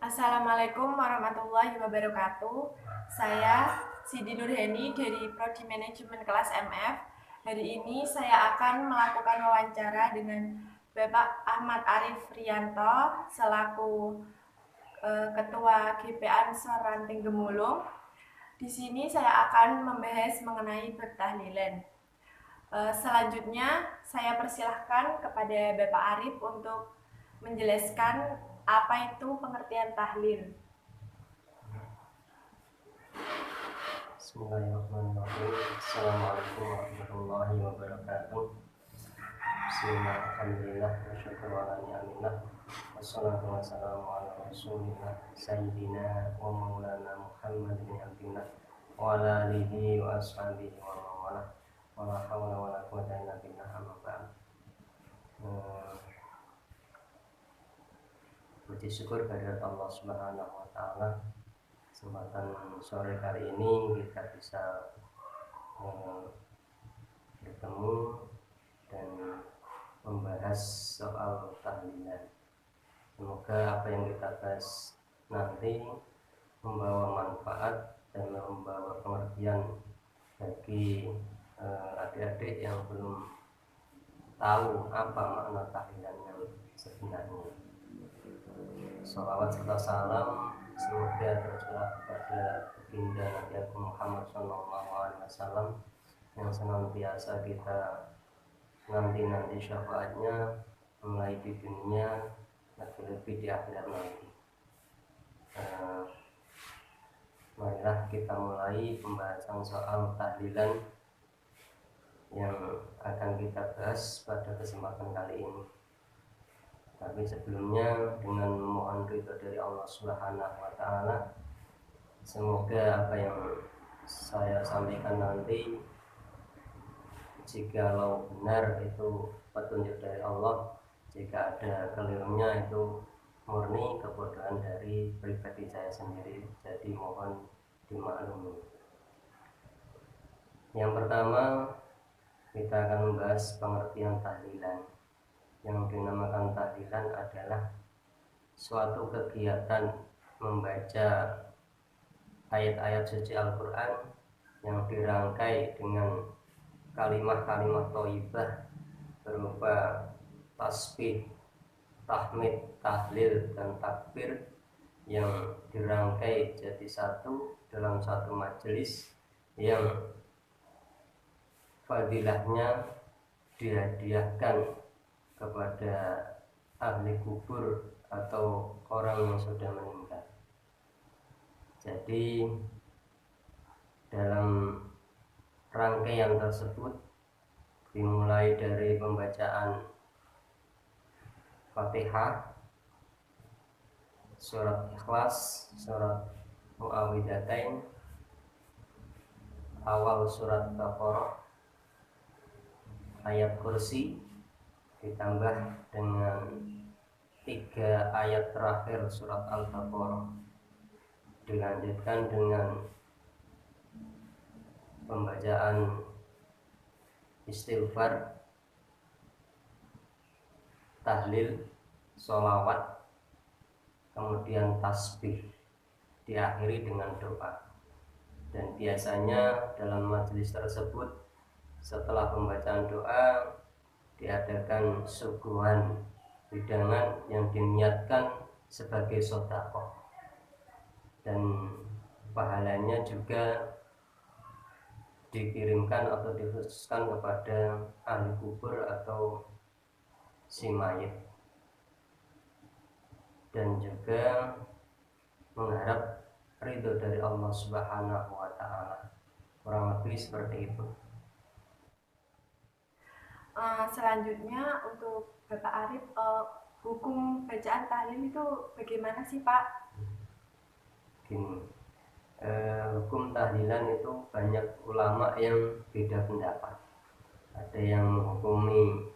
Assalamualaikum warahmatullahi wabarakatuh. Saya Siti Nurheni dari Prodi Manajemen kelas MF. Hari ini saya akan melakukan wawancara dengan Bapak Ahmad Arif Rianto selaku Ketua GP Ansor Ranting Gemulung. Di sini saya akan membahas mengenai bertahlilan. Selanjutnya saya persilahkan kepada Bapak Arif untuk menjelaskan apa itu pengertian tahlil. Bismillahirrahmanirrahim. Assalamualaikum warahmatullahi wabarakatuh. Bismillah, alhamdulillah, wasyukur wa la ni'amillah. Wassalatu wassalamu ala rasulillah Sayyidina wa maulana Muhammad bin Abdillah wa ala alihi wa ashabihi wa mawalah. Wa la hawla wa la quwwata illa billah, amma ba'd. Puji syukur kehadirat Allah Subhanahu wa taala. Kesempatan sore kali ini kita bisa bertemu dan membahas soal tahlilan. Semoga apa yang kita bahas nanti membawa manfaat dan membawa pengertian bagi adik-adik yang belum tahu apa makna tahlilan yang sebenarnya. Sholawat serta salam semoga tercurah kepada baginda Nabi Agung Muhammad SAW yang senantiasa kita nanti syafaatnya mulai di dunia lebih di akhirat nanti. Marilah kita mulai pembahasan soal tahlilan yang akan kita bahas pada kesempatan kali ini. Tapi sebelumnya dengan memohon ridho dari Allah Subhanahu wa taala, semoga apa yang saya sampaikan nanti jikalau benar itu petunjuk dari Allah, jika ada kelirunya itu murni kebodohan dari pribadi saya sendiri, jadi mohon dimaklumi. Yang pertama, kita akan membahas pengertian tahlilan. Yang dinamakan tahlilan adalah suatu kegiatan membaca ayat-ayat suci Al-Quran yang dirangkai dengan kalimat-kalimat thayyibah berupa tasbih, tahmid, tahlil, dan takbir yang dirangkai jadi satu dalam satu majelis yang fadilahnya dihadiahkan kepada ahli kubur atau orang yang sudah meninggal. Jadi dalam rangkaian tersebut dimulai dari pembacaan Fatihah, surat Ikhlas, surat Muawwidzatain, awal surat Baqarah, ayat kursi, ditambah dengan 3 ayat terakhir surat Al-Baqarah, dilanjutkan dengan pembacaan istighfar, tahlil, sholawat, kemudian tasbih, diakhiri dengan doa. Dan biasanya dalam majelis tersebut setelah pembacaan doa diadakan suguhan hidangan yang diniatkan sebagai sedekah, dan pahalanya juga dikirimkan atau dikhususkan kepada ahli kubur atau si mayit, dan juga mengharap ridho dari Allah Subhanahu wa taala. Kurang lebih seperti itu. Selanjutnya untuk Bapak Arif, hukum bacaan tahlil itu bagaimana sih Pak? Gini, hukum tahlilan itu banyak ulama yang beda pendapat. Ada yang menghukumi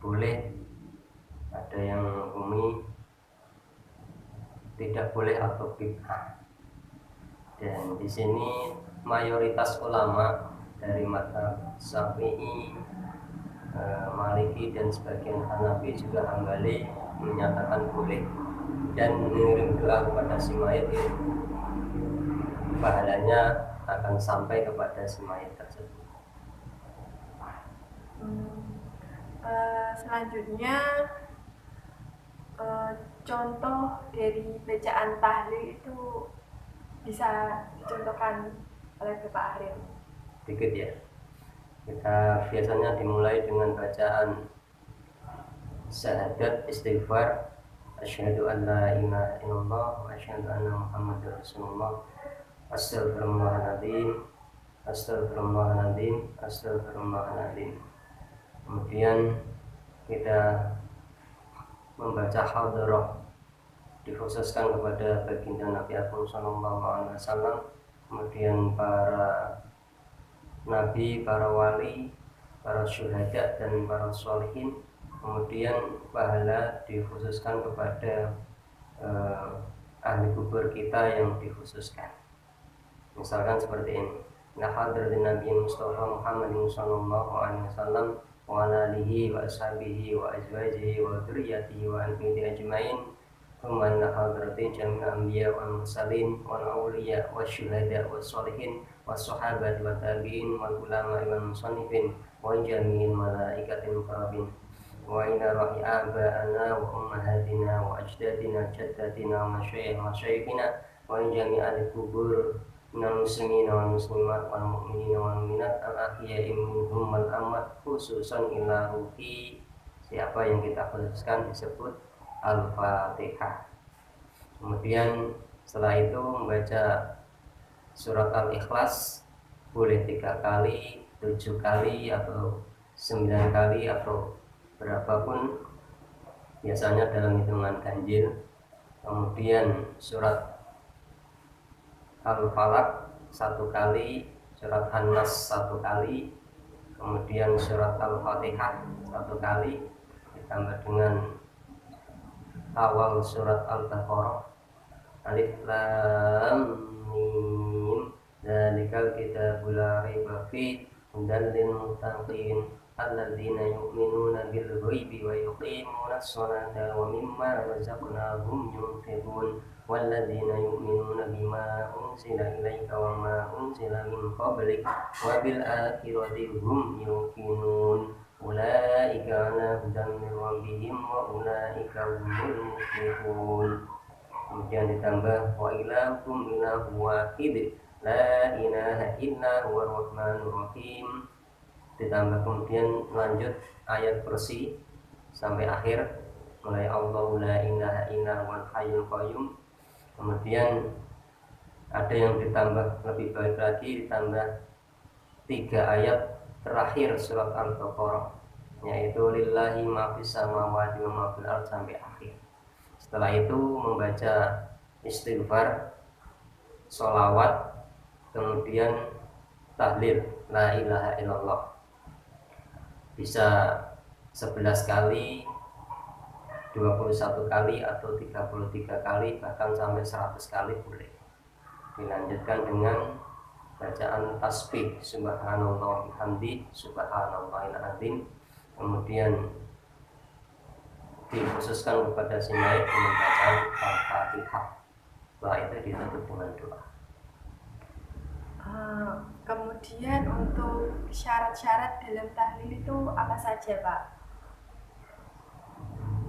boleh, ada yang menghukumi tidak boleh atau bid'ah. Dan di sini mayoritas ulama dari mazhab Syafi'i, Maliki, dan sebagian Hanafi juga Hambali menyatakan boleh. dan mengirim doa kepada si mayit, pahalanya akan sampai kepada si mayit tersebut. Selanjutnya contoh dari bacaan tahlil itu bisa dicontohkan oleh Bapak Ahril. Dikit ya. Kita biasanya dimulai dengan bacaan syahadat istighfar, asyhadu an la ilaha illallah wa asyhadu anna muhammadar rasulullah, astagfirullahaladzim, astagfirullahaladzim, astagfirullahaladzim. Kemudian kita membaca hadroh dikhususkan kepada baginda Nabi Agung Sallallahu Alaihi Wasallam, kemudian para nabi, para wali, para syuhada dan para sholihin. Kemudian pahala dikhususkan kepada ahli kubur kita yang dikhususkan. Misalkan seperti ini: Ila hadratin Nabi Mustafa Muhammadin sallallahu alaihi wasallam wa ala alihi wa ashabihi wa azwajihi wa dzurriyyatihi wa ahlihi ajmain. Thumma ila hadrati jami'il anbiya wal mursalin wal awliya wasyuhada wassolihin wassahabati wa tabi'in wal ulama wal musannifin wa jami'il malaikatil muqarrabin wa ila rahi aba'ana wa ummahatina wa ajdadina jaddatina wa masyayikhina wa jami'al kubur minal muslimina wal muslimat wal mu'minina wal mu'minat al ahya'i minhum wal amwat, khususan ila ruhi siapa yang kita khususkan disebut Al-Fatihah. Kemudian setelah itu membaca surat Al-Ikhlas boleh 3 kali, 7 kali atau 9 kali atau berapapun, biasanya dalam hitungan ganjil. Kemudian surat Al-Falaq 1 kali, surat An-Nas 1 kali, kemudian surat Al-Fatihah 1 kali, ditambah dengan awal surat Al-Baqarah, alif lam mim, dzalikal kitabul la raiba fihi hudal lil muttaqin alladzina yu'minuna bil ghaibi wa yuqimuna as-salata wa mimma razaqnahum yunfiqun walladzina yu'minuna bima unzila ilaika wa ma unzila min qablik wa bil akhirati hum yuqinun ulaika ala hudan min rabbihim wa ulaika humul muflihun. Kemudian ditambah wa ilahukum ilahu wahid la ilaha illa huwar rahmanur rahim. Ditambah kemudian lanjut ayat kursi sampai akhir, mulai Allahu la ilaha illa huwal hayyul qayyum. Kemudian ada yang ditambah lebih baik lagi, ditambah 3 ayat terakhir surat Al-Baqarah, yaitu lillahi ma fis samawati wa ma fil ardh sampai akhir. Setelah itu membaca istighfar, sholawat, kemudian tahlil la ilaha illallah, bisa 11 kali, 21 kali atau 33 kali, bahkan sampai 100 kali boleh. Dilanjutkan dengan bacaan tasbih subhanallah bihamdi subhanallahil azim. Kemudian dikhususkan kepada si mayit dengan bacaan Al-Fatihah. Setelah itu ditutup dengan doa. Kemudian untuk syarat-syarat dalam tahlil itu apa saja, Pak?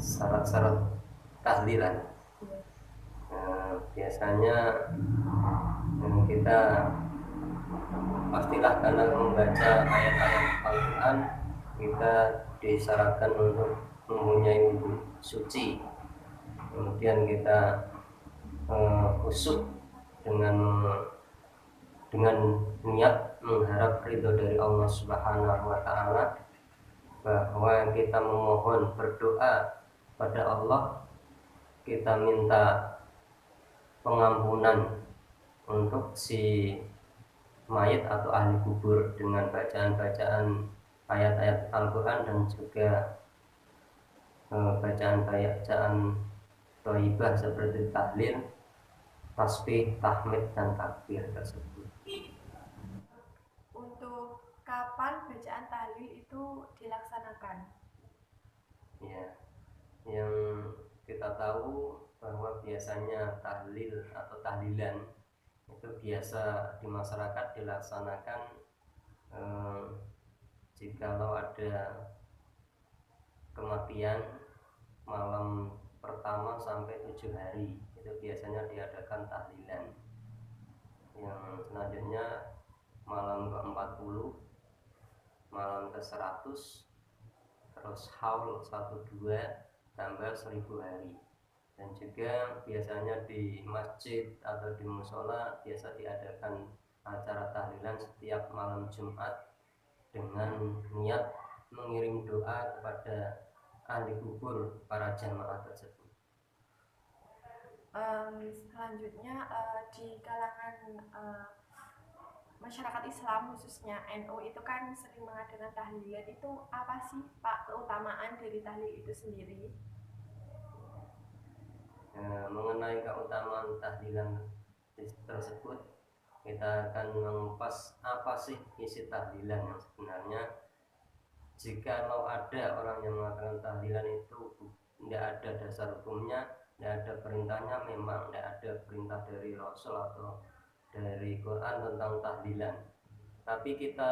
Syarat-syarat tahlilan. Biasanya kita pastilah karena membaca ayat-ayat Al-Quran, kita disyaratkan untuk mempunyai wudhu suci. Kemudian kita khusyuk dengan niat mengharap ridho dari Allah Subhanahu wa Ta'ala, bahwa kita memohon berdoa pada Allah, kita minta pengampunan untuk si mayit atau ahli kubur dengan bacaan-bacaan ayat-ayat Al-Quran dan juga bacaan-bacaan thayyibah seperti tahlil, tasbih, tahmid, dan takbir tersebut. Untuk kapan bacaan tahlil itu dilaksanakan? Ya, yang kita tahu bahwa bahwa biasanya tahlil atau tahlilan itu biasa di masyarakat dilaksanakan jikalau ada kematian malam pertama sampai 7 hari itu biasanya diadakan tahlilan. Yang selanjutnya malam ke-40, malam ke-100, terus haul 12 tambah 1000 hari. Dan juga biasanya di masjid atau di musola biasa diadakan acara tahlilan setiap malam Jumat dengan niat mengirim doa kepada ahli kubur para jamaah tersebut. Selanjutnya di kalangan masyarakat Islam khususnya NU itu kan sering mengadakan tahlilan. Itu apa sih Pak keutamaan dari tahlil itu sendiri? Mengenai keutamaan tahlilan tersebut, kita akan mengupas apa sih isi tahlilan yang sebenarnya. Jikalau ada orang yang mengatakan tahlilan itu tidak ada dasar hukumnya, tidak ada perintahnya, memang tidak ada perintah dari Rasul atau dari Quran tentang tahlilan. Tapi kita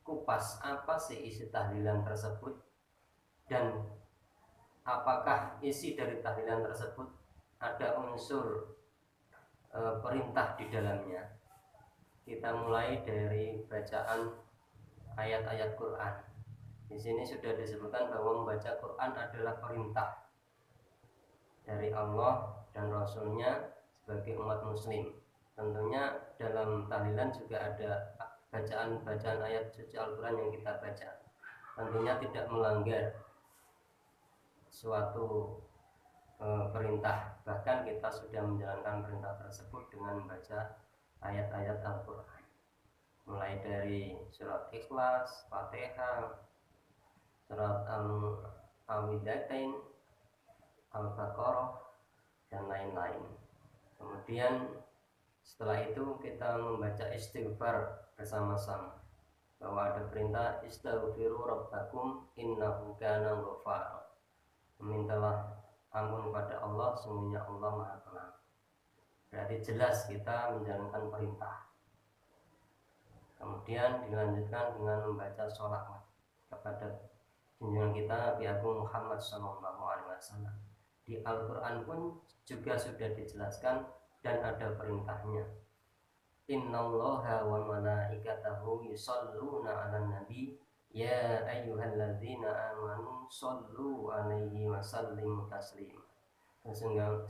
kupas apa sih isi tahlilan tersebut dan apakah isi dari tahlilan tersebut ada unsur perintah di dalamnya. Kita mulai dari bacaan ayat-ayat Quran. Di sini sudah disebutkan bahwa membaca Quran adalah perintah dari Allah dan Rasulnya sebagai umat muslim. Tentunya dalam tahlilan juga ada bacaan-bacaan ayat suci Al-Quran yang kita baca. Tentunya tidak melanggar suatu perintah. Bahkan kita sudah menjalankan perintah tersebut dengan membaca ayat-ayat Al-Quran, mulai dari surat Ikhlas, Fatihah, surat Al-Widatain, Al-Baqarah, dan lain-lain. Kemudian setelah itu kita membaca istighfar bersama-sama, bahwa ada perintah istaghfiru rabbakum innahu kana ghafara. Mintalah ampun kepada Allah, sungguhnya Allah Maha Pengampun. Berarti jelas kita menjalankan perintah. Kemudian dilanjutkan dengan membaca sholawat kepada junjungan kita Nabi Agung Muhammad SAW. Di Al-Quran pun juga sudah dijelaskan dan ada perintahnya. Innallaha wa malaikatahu yusholluna 'alan nabi ya ayyuhalladzina amanu shollu 'alaihi wa sallimu taslima.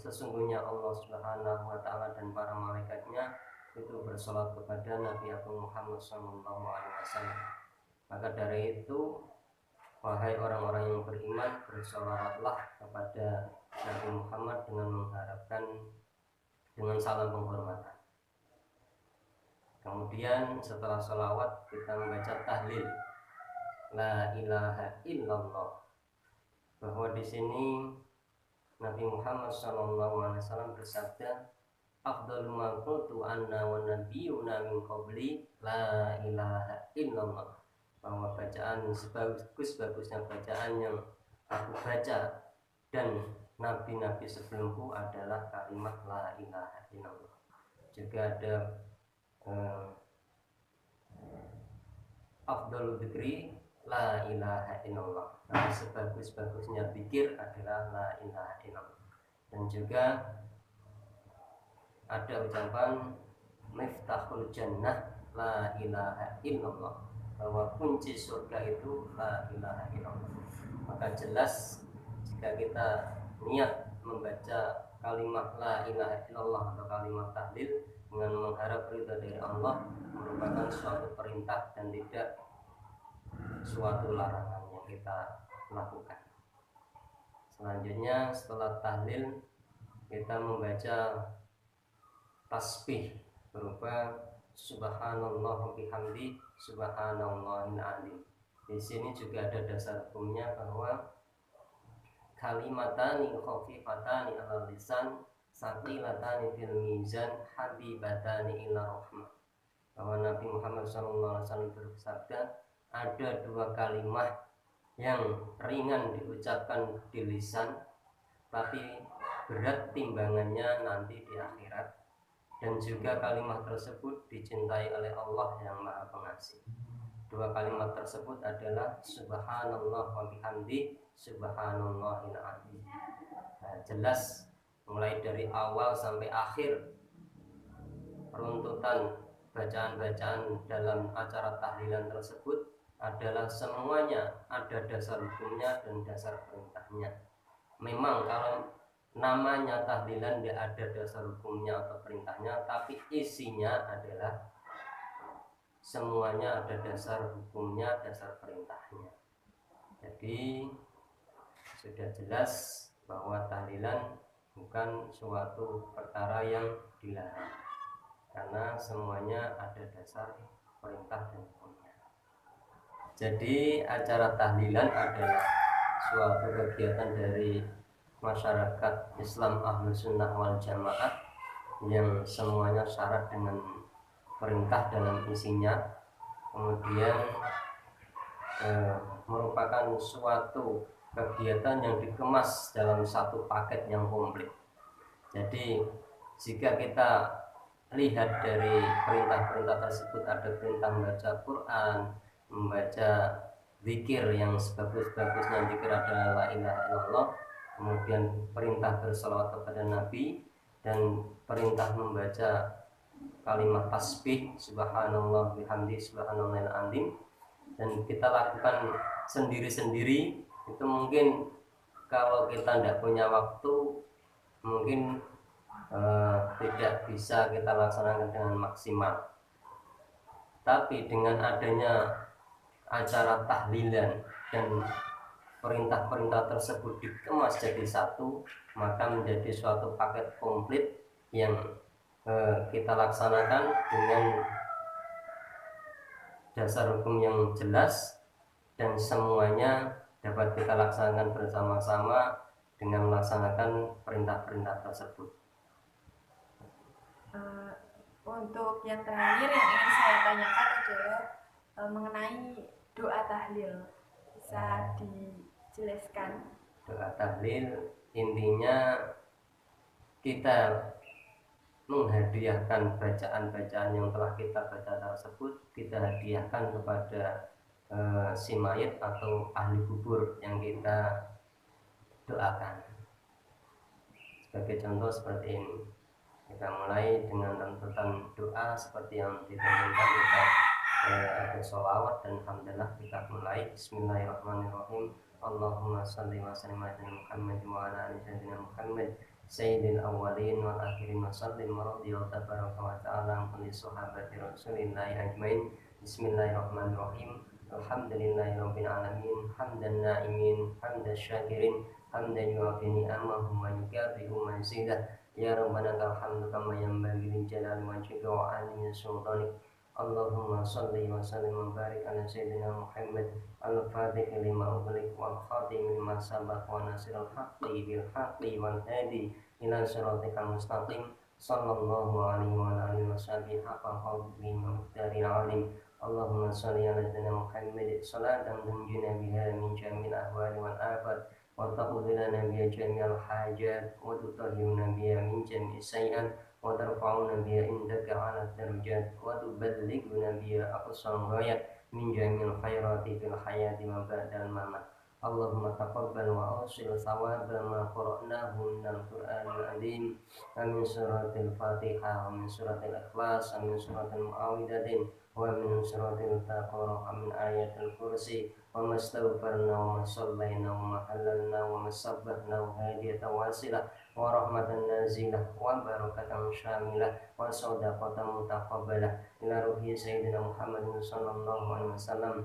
Sesungguhnya Allah Subhanahu wa taala dan para malaikatnya itu bersolat kepada Nabi Agung Muhammad SAW. Maka dari itu, wahai orang-orang yang beriman, bersolawatlah kepada Nabi Muhammad dengan mengharapkan dengan salam penghormatan. Kemudian setelah sholawat kita membaca tahlil la ilaha illallah, bahwa di sini Nabi Muhammad SAW bersabda, afdalu ma qultu anna wa nabiyyuna min qabli la ilaha illallah, bahwa bacaan sebagus-bagusnya bacaan yang aku baca dan nabi-nabi sebelumku adalah kalimat la ilaha illallah. Juga ada afdalu dzikri la ilaha illallah, nah, sebagus-bagusnya zikir adalah la ilaha illallah. Dan juga ada ucapan miftahul jannah la ilaha illallah, bahwa kunci surga itu la ilaha illallah. Maka jelas jika kita niat membaca kalimat la ilaha illallah atau kalimat tahlil dengan mengharap ridha dari Allah, merupakan suatu perintah dan tidak suatu larangan yang kita lakukan. Selanjutnya setelah tahlil kita membaca tasbih berupa subhanallah bihamdi subhanallahil azim. Di sini juga ada dasar hukumnya bahwa kalimatani khafifatani 'alal lisan saqilatani fil mizan habibatani ila rahmah, bahwa Nabi Muhammad SAW bersabda, ada dua kalimat yang ringan diucapkan di lisan tapi berat timbangannya nanti di akhirat. Dan juga kalimat tersebut dicintai oleh Allah yang Maha Pengasih. Dua kalimat tersebut adalah subhanallah wa bihamdi subhanallahil azim. Nah, jelas mulai dari awal sampai akhir peruntutan bacaan-bacaan dalam acara tahlilan tersebut adalah semuanya ada dasar hukumnya dan dasar perintahnya. Memang kalau namanya tahlilan tidak ada dasar hukumnya atau perintahnya, tapi isinya adalah semuanya ada dasar hukumnya, dasar perintahnya. Jadi sudah jelas bahwa tahlilan bukan suatu perkara yang dilarang, karena semuanya ada dasar perintah dan hukumnya. Jadi acara tahlilan adalah suatu kegiatan dari masyarakat Islam Ahlus Sunnah wal Jamaah yang semuanya syarat dengan perintah dalam isinya, kemudian merupakan suatu kegiatan yang dikemas dalam satu paket yang komplit. Jadi jika kita lihat dari perintah-perintah tersebut, ada perintah membaca Quran, membaca zikir yang sebagus-bagusnya zikir adalah la ilaha illallah, kemudian perintah berselawat kepada Nabi, dan perintah membaca kalimat tasbih subhanallah bihamdi subhanallahil azim, dan kita lakukan sendiri-sendiri. Itu mungkin kalau kita tidak punya waktu, mungkin tidak bisa kita laksanakan dengan maksimal. Tapi dengan adanya acara tahlilan dan perintah-perintah tersebut dikemas jadi satu, maka menjadi suatu paket komplit yang kita laksanakan dengan dasar hukum yang jelas, dan semuanya dapat kita laksanakan bersama-sama dengan melaksanakan perintah-perintah tersebut. Untuk yang terakhir yang ingin saya tanyakan adalah mengenai doa tahlil. Bisa dijelaskan? Doa tahlil intinya kita menghadiahkan bacaan-bacaan yang telah kita baca tersebut, kita hadiahkan kepada si mayit atau ahli kubur yang kita doakan. Sebagai contoh seperti ini, kita mulai dengan tuntutan doa seperti yang ditentukan, kita ada sholawat dan alhamdulillah. Kita mulai. Bismillahirrahmanirrahim. Allahumma salli wa sallim ala Muhammad wa ala ali sayyidina Muhammad sayyidil awwalin wal akhirin wa sallim radhiyallahu tabaraka wa ta'ala an kulli sahabati rasulillahi ajmain. Bismillahirrahmanirrahim. Alhamdulillahirabbil alamin, hamdan na'imin, hamdan syakirin, hamdan yu'afi ni'amahu wa yukafi'u mazidah. Ya Rabbana alhamdu kama yanbaghi li jalali wajhika wa 'azimi sultanik. Allahumma salli wa sallim wa barik ala sayyidina Muhammad al-Fatih lima ughliq wal khatim lima sabaq wa nasirul haqqi bil haqqi wal hadi ila siratikal mustaqim. Sallallahu alaihi wa alihi wasallam haqqa qadri wa miqdaril alim. Allahumma salli ala sayyidina Muhammad salatan tunjina biha min jamil ahwali wal afat wa taqdi lana biha jami'al hajat wa tutahhiruna biha min jami'i sayyi'at wa tarfa'una biha indaka 'ala darajat wa tuballighuna biha aqsal ghayat min jami'il khairati fil hayati wa ba'dal mamat. Allahumma taqabbal wa awsil thawaba ma qara'nahu minal Qur'anil azim. Amin suratil Fatihah, amin suratil Ikhlas, amin suratil Mu'awwidatin, wa min suratil Taqara, amin ayatul kursi, wa mastaghfarna wa masallayna wa mahallalna wa masabbahna wa hadiyata wasilah wa rahmatan nazilah wa barakatan syamilah wa sadaqatan mutaqabbalah ila ruhi sayyidina Muhammadin sallallahu alaihi wasallam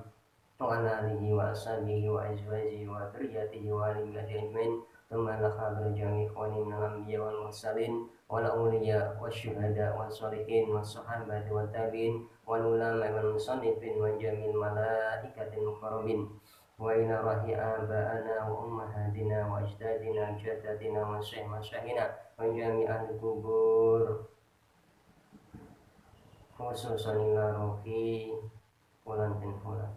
wa ala alihi wa ashabihi wa azwajihi wa dzurriyyatihi wa alihi ajmain. Thumma la khabara jami' ikhwani minal anbiya wal mursalin wal awliya wasyuhada wassalihin wassahabati wat tabi'in wal ulama wal musannifin wa jamil malaikatil muqarrabin wa ila rahi aba'ana wa ummahatina wa ajdadina jaddatina wa syahina wa jami'al kubur, khususan ila ruhi fulan bin fulan.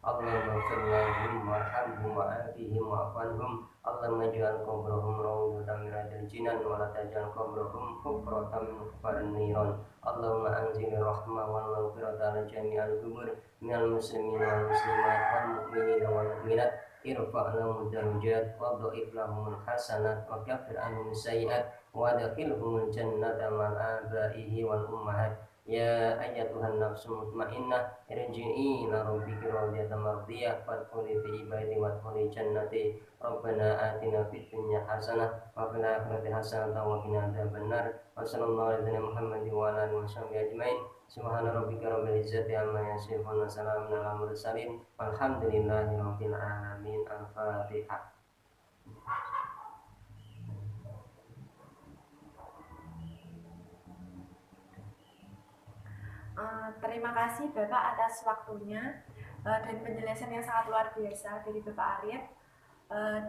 Allahumma ighfir lahum warhamhum wa'afihim wa'fu anhum. Allahumma ij'al qabrahum rawdatan min riyadil jinan wa la taj'al qabrahum hufratan min hufarin niran. Allahumma anzil rahmah wal maghfirata ala jami'il qubur minal muslimina wal muslimat wal mu'minina wal mu'minat. Irfa' lahum darajat wa dha'if lahum hasanat wa kaffir anhum sayyi'at wa adkhilhum jannata ma'al abaihi wal ummahat. Ya ayyatuhan nafsul mutmainnah irji'i ila rabbiki radiyatan mardiyah fadkhuli fi ibadi wadkhuli jannati. Rabbana atina fid dunya hasanah wa fil akhirati hasanah wa qina adzabannar. Wa sallallahu alaihi wa Muhammadin wa ala alihi washabbihi ajmain. Subhana rabbika rabbil izzati amma yasifun wa salamun alal mursalin walhamdulillahi rabbil alamin. Al-Fatihah. Terima kasih Bapak atas waktunya dan penjelasan yang sangat luar biasa dari Bapak Arif.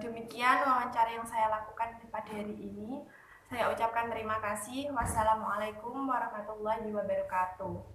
Demikian wawancara yang saya lakukan pada hari ini. Saya ucapkan terima kasih. Wassalamualaikum warahmatullahi wabarakatuh.